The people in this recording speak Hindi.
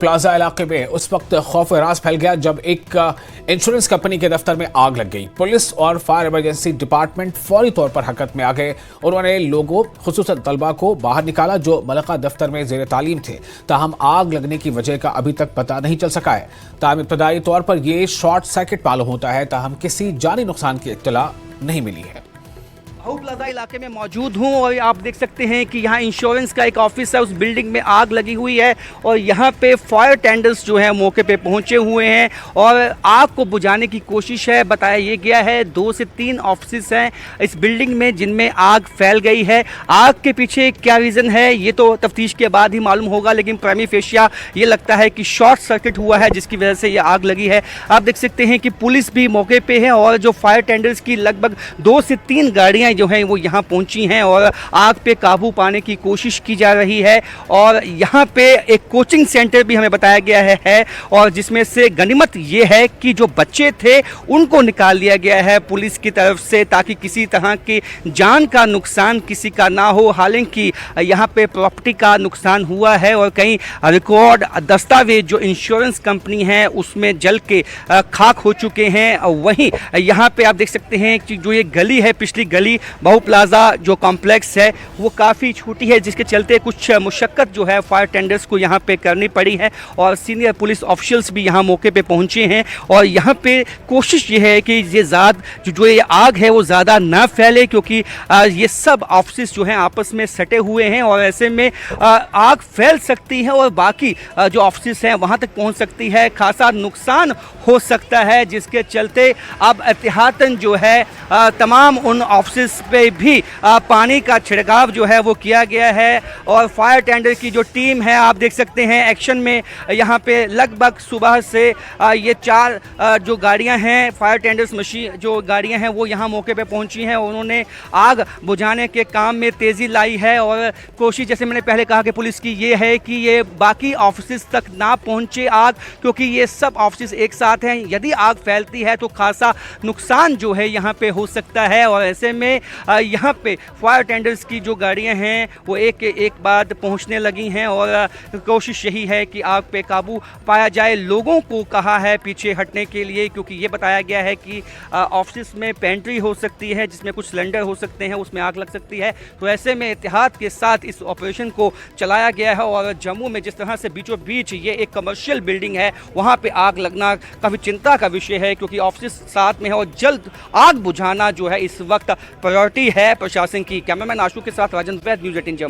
प्लाजा इलाके में उस वक्त खौफ रास फैल गया जब एक इंश्योरेंस कंपनी के दफ्तर में आग लग गई। पुलिस और फायर इमरजेंसी डिपार्टमेंट फौरी तौर पर हरकत में आ गए। उन्होंने लोगों खुसूसन तलबा को बाहर निकाला जो मलका दफ्तर में जेर तालीम थे। ताहम आग लगने की वजह का अभी तक पता नहीं चल सका है। ताहम इब्तदाई तौर पर यह शॉर्ट सर्किट मालूम होता है। ताहम किसी जानी नुकसान की इत्तला नहीं मिली है। प्लाजा इलाके में मौजूद हूं और आप देख सकते हैं कि यहां इंश्योरेंस का एक ऑफिस है, उस बिल्डिंग में आग लगी हुई है और यहां पे फायर टेंडर्स जो हैं मौके पे पहुंचे हुए हैं और आग को बुझाने की कोशिश है। बताया ये गया है 2 से 3 ऑफिस हैं इस बिल्डिंग में जिनमें आग फैल गई है। आग के पीछे क्या रीज़न है ये तो तफ्तीश के बाद ही मालूम होगा, लेकिन प्राइमी फेशिया ये लगता है कि शॉर्ट सर्किट हुआ है जिसकी वजह से ये आग लगी है। आप देख सकते हैं कि पुलिस भी मौके पे है और जो फायर टेंडर्स की लगभग 2 से 3 गाड़ियां जो हैं वो यहाँ पहुंची हैं और आग पे काबू पाने की कोशिश की जा रही है। और यहाँ पे एक कोचिंग सेंटर भी हमें बताया गया है और जिसमें से गनीमत ये है कि जो बच्चे थे उनको निकाल लिया गया है पुलिस की तरफ से ताकि किसी तरह की जान का नुकसान किसी का ना हो। हालांकि यहाँ पे प्रॉपर्टी का नुकसान हुआ है और कई रिकॉर्ड दस्तावेज जो इंश्योरेंस कंपनी है उसमें जल के खाक हो चुके हैं। वहीं यहाँ पे आप देख सकते हैं कि जो ये गली है, पिछली गली बहु प्लाजा जो कॉम्प्लेक्स है वो काफ़ी छोटी है जिसके चलते कुछ मुशक्कत जो है फायर टेंडर्स को यहाँ पे करनी पड़ी है और सीनियर पुलिस ऑफिशियल्स भी यहाँ मौके पे पहुँचे हैं। और यहाँ पे कोशिश ये है कि ये जो ये आग है वो ज़्यादा ना फैले क्योंकि ये सब ऑफिस जो हैं आपस में सटे हुए हैं और ऐसे में आग फैल सकती है और बाकी जो ऑफिस हैं वहाँ तक पहुँच सकती है, खासा नुकसान हो सकता है। जिसके चलते अब एहतियातन जो है तमाम उन ऑफिस पे भी पानी का छिड़काव जो है वो किया गया है और फायर टेंडर की जो टीम है आप देख सकते हैं एक्शन में यहाँ पे लगभग सुबह से ये 4 जो गाड़ियाँ हैं फायर टेंडर्स मशीन जो गाड़ियाँ हैं वो यहाँ मौके पे पहुँची हैं। उन्होंने आग बुझाने के काम में तेज़ी लाई है और कोशिश जैसे मैंने पहले कहा कि पुलिस की ये है कि ये बाकी ऑफिस तक ना पहुँचे आग, क्योंकि ये सब ऑफिस एक साथ हैं। यदि आग फैलती है तो खासा नुकसान जो है यहाँ पे हो सकता है और ऐसे में यहाँ पे फायर टेंडर्स की जो गाड़ियाँ हैं वो एक के एक बाद पहुँचने लगी हैं और कोशिश यही है कि आग पे काबू पाया जाए। लोगों को कहा है पीछे हटने के लिए क्योंकि ये बताया गया है कि ऑफिस में पेंट्री हो सकती है जिसमें कुछ सिलेंडर हो सकते हैं, उसमें आग लग सकती है। तो ऐसे में एहतियात के साथ इस ऑपरेशन को चलाया गया है और जम्मू में जिस तरह से बीचों बीच ये एक कमर्शियल बिल्डिंग है वहाँ पे आग लगना काफ़ी चिंता का विषय है क्योंकि ऑफिस साथ में है और जल्द आग बुझाना जो है इस वक्त प्रायोरिटी है प्रशासन की। कैमरामैन आशु के साथ राजन वैद, न्यूज़ 18 जम्मू।